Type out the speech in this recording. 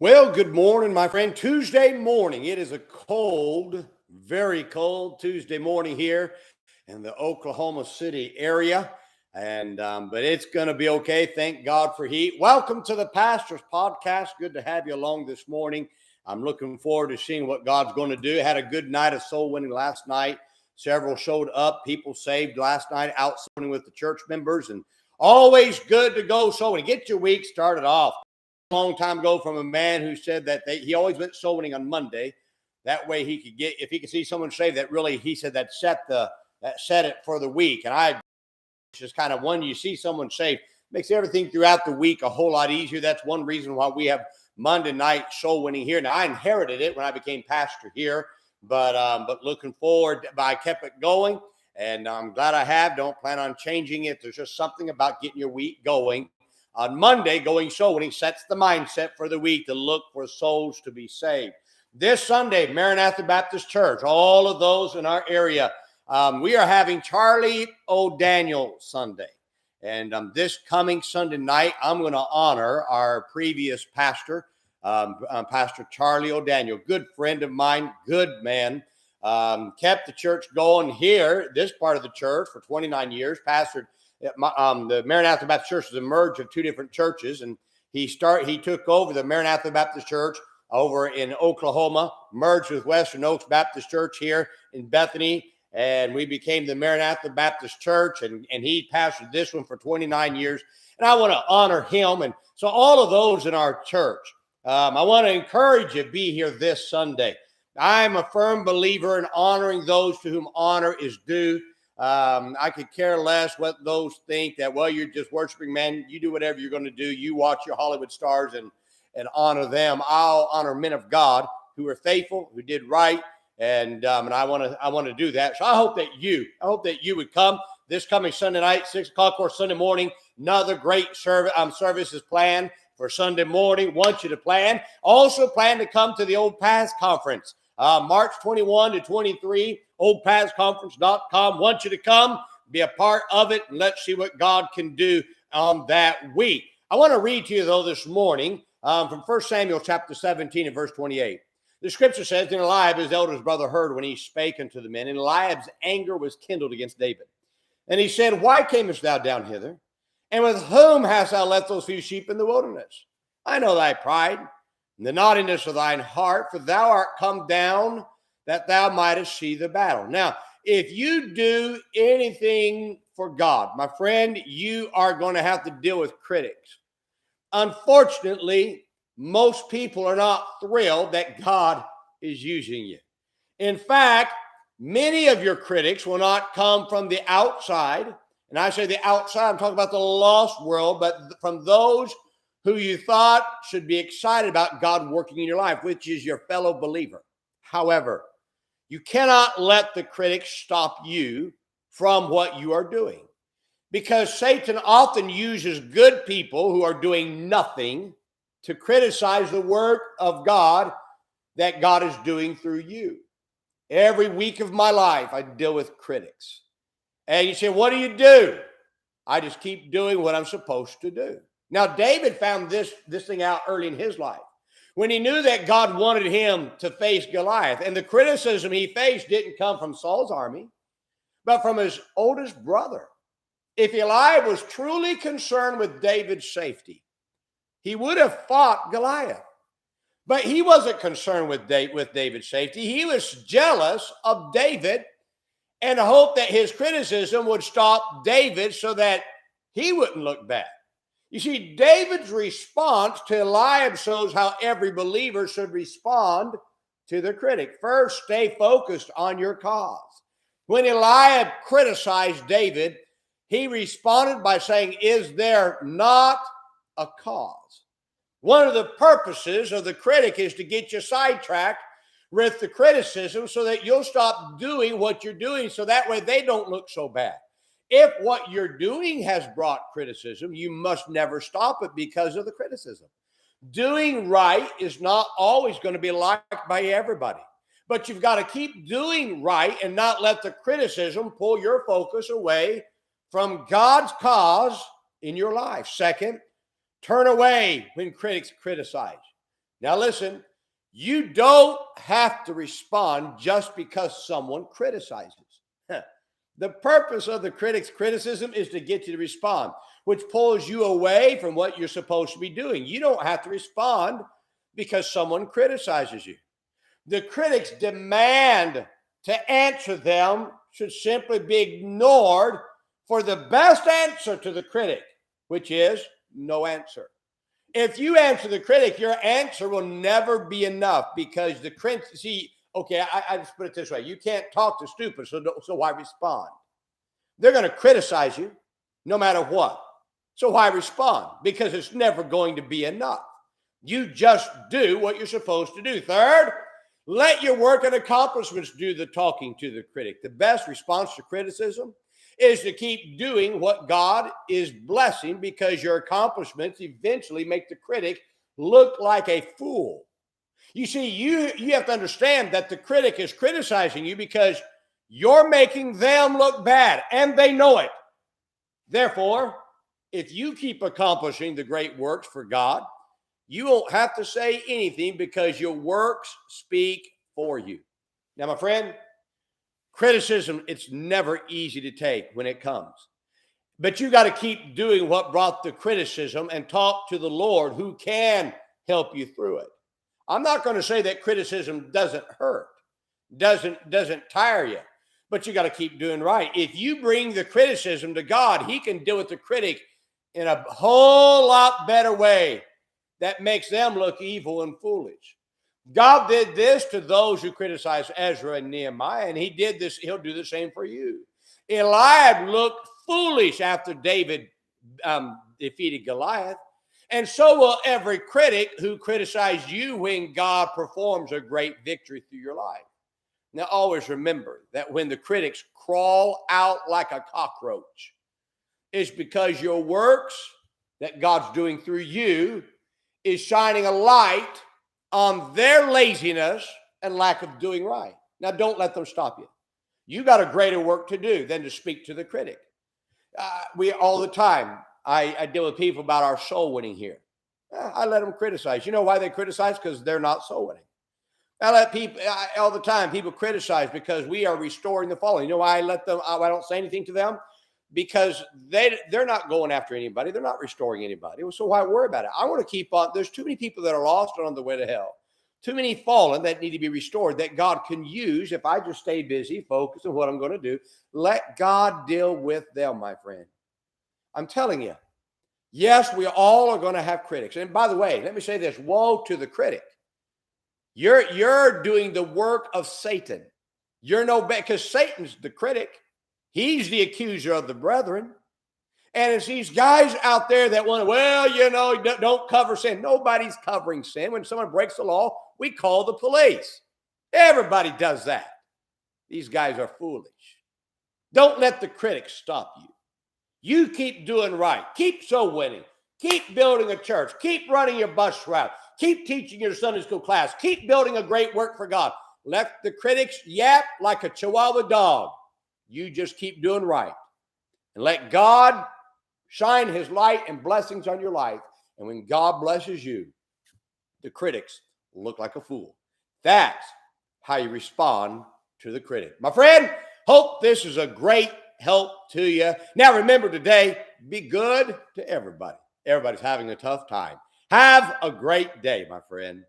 Well, good morning, my friend. Tuesday morning. It is a cold, very cold Tuesday morning here in the Oklahoma City area. But it's going to be okay. Thank God for heat. Welcome to the Pastor's Podcast. Good to have you along this morning. I'm looking forward to seeing what God's going to do. Had a good night of soul winning last night. Several showed up. People saved last night out soul winning with the church members, and always good to go soul winning. Get your week started off. Long time ago from a man who said that he always went soul winning on Monday. That way he could get, if he could see someone saved, that really, he said that set it for the week. And I just kind of, when you see someone saved, makes everything throughout the week a whole lot easier. That's one reason why we have Monday night soul winning here. Now I inherited it when I became pastor here, but looking forward, I kept it going, and I'm glad I have. Don't plan on changing it. There's just something about getting your week going. On Monday, going soul winning sets the mindset for the week to look for souls to be saved. This Sunday, Maranatha Baptist Church, all of those in our area, we are having Charlie O'Daniel Sunday. And this coming Sunday night, I'm going to honor our previous pastor, Pastor Charlie O'Daniel, good friend of mine, good man. Kept the church going here, this part of the church, for 29 years, pastored. The Maranatha Baptist Church is a merge of two different churches, and he took over the Maranatha Baptist Church over in Oklahoma, merged with Western Oaks Baptist Church here in Bethany, and we became the Maranatha Baptist Church, and he pastored this one for 29 years, and I want to honor him. And so all of those in our church, I want to encourage you to be here this Sunday. I'm a firm believer in honoring those to whom honor is due. I could care less what those think, that, well, you're just worshiping, man. You do whatever you're going to do. You watch your Hollywood stars and honor them. I'll honor men of God who are faithful, who did right. And I want to do that. So I hope that you would come this coming Sunday night, 6 o'clock, or Sunday morning. Another great service is planned for Sunday morning. Want you to plan. Also plan to come to the Old Paths Conference, March 21 to 23. oldpathsconference.com. Want you to come, be a part of it, and let's see what God can do on that week. I want to read to you, though, this morning from 1 Samuel chapter 17 and verse 28. The scripture says, "And Eliab, his eldest brother, heard when he spake unto the men, and Eliab's anger was kindled against David. And he said, Why camest thou down hither? And with whom hast thou left those few sheep in the wilderness? I know thy pride and the naughtiness of thine heart, for thou art come down that thou mightest see the battle." Now, if you do anything for God, my friend, you are going to have to deal with critics. Unfortunately, most people are not thrilled that God is using you. In fact, many of your critics will not come from the outside. And I say the outside, I'm talking about the lost world, but from those who you thought should be excited about God working in your life, which is your fellow believer. However, you cannot let the critics stop you from what you are doing, because Satan often uses good people who are doing nothing to criticize the work of God that God is doing through you. Every week of my life, I deal with critics. And you say, what do? I just keep doing what I'm supposed to do. Now, David found this thing out early in his life, when he knew that God wanted him to face Goliath. And the criticism he faced didn't come from Saul's army, but from his oldest brother. If Eliab was truly concerned with David's safety, he would have fought Goliath. But he wasn't concerned with David's safety. He was jealous of David and hoped that his criticism would stop David so that he wouldn't look bad. You see, David's response to Eliab shows how every believer should respond to the critic. First, stay focused on your cause. When Eliab criticized David, he responded by saying, is there not a cause? One of the purposes of the critic is to get you sidetracked with the criticism so that you'll stop doing what you're doing, so that way they don't look so bad. If what you're doing has brought criticism, you must never stop it because of the criticism. Doing right is not always going to be liked by everybody, but you've got to keep doing right and not let the criticism pull your focus away from God's cause in your life. Second, turn away when critics criticize. Now listen, you don't have to respond just because someone criticizes. The purpose of the critic's criticism is to get you to respond, which pulls you away from what you're supposed to be doing. You don't have to respond because someone criticizes you. The critics' demand to answer them should simply be ignored for the best answer to the critic, which is no answer. If you answer the critic, your answer will never be enough because the critic, see, okay, I just put it this way. You can't talk to stupid, so why respond? They're going to criticize you no matter what. So why respond? Because it's never going to be enough. You just do what you're supposed to do. Third, let your work and accomplishments do the talking to the critic. The best response to criticism is to keep doing what God is blessing because your accomplishments eventually make the critic look like a fool. You see, you have to understand that the critic is criticizing you because you're making them look bad, and they know it. Therefore, if you keep accomplishing the great works for God, you won't have to say anything because your works speak for you. Now, my friend, criticism, it's never easy to take when it comes. But you got to keep doing what brought the criticism and talk to the Lord who can help you through it. I'm not going to say that criticism doesn't hurt, doesn't tire you, but you got to keep doing right. If you bring the criticism to God, he can deal with the critic in a whole lot better way that makes them look evil and foolish. God did this to those who criticized Ezra and Nehemiah, and he did this. He'll do the same for you. Eliab looked foolish after David defeated Goliath, and so will every critic who criticized you when God performs a great victory through your life. Now, always remember that when the critics crawl out like a cockroach, it's because your works that God's doing through you is shining a light on their laziness and lack of doing right. Now, don't let them stop you. You got a greater work to do than to speak to the critic. We all the time, I deal with people about our soul winning here. I let them criticize. You know why they criticize? Because they're not soul winning. I let people all the time. People criticize because we are restoring the fallen. You know why I let them? I don't say anything to them because they're not going after anybody. They're not restoring anybody. So why worry about it? I want to keep on. There's too many people that are lost and on the way to hell. Too many fallen that need to be restored that God can use if I just stay busy, focus on what I'm going to do. Let God deal with them, my friend. I'm telling you. Yes, we all are going to have critics. And by the way, let me say this: woe to the critic. You're doing the work of Satan. You're no better because Satan's the critic. He's the accuser of the brethren. And it's these guys out there that want to, well, you know, don't cover sin. Nobody's covering sin. When someone breaks the law, we call the police. Everybody does that. These guys are foolish. Don't let the critics stop you. You keep doing right. Keep soul winning. Keep building a church. Keep running your bus route. Keep teaching your Sunday school class. Keep building a great work for God. Let the critics yap like a Chihuahua dog. You just keep doing right. And let God shine his light and blessings on your life. And when God blesses you, the critics look like a fool. That's how you respond to the critic. My friend, hope this is a great help to you. Now remember today, be good to everybody. Everybody's having a tough time. Have a great day, my friend.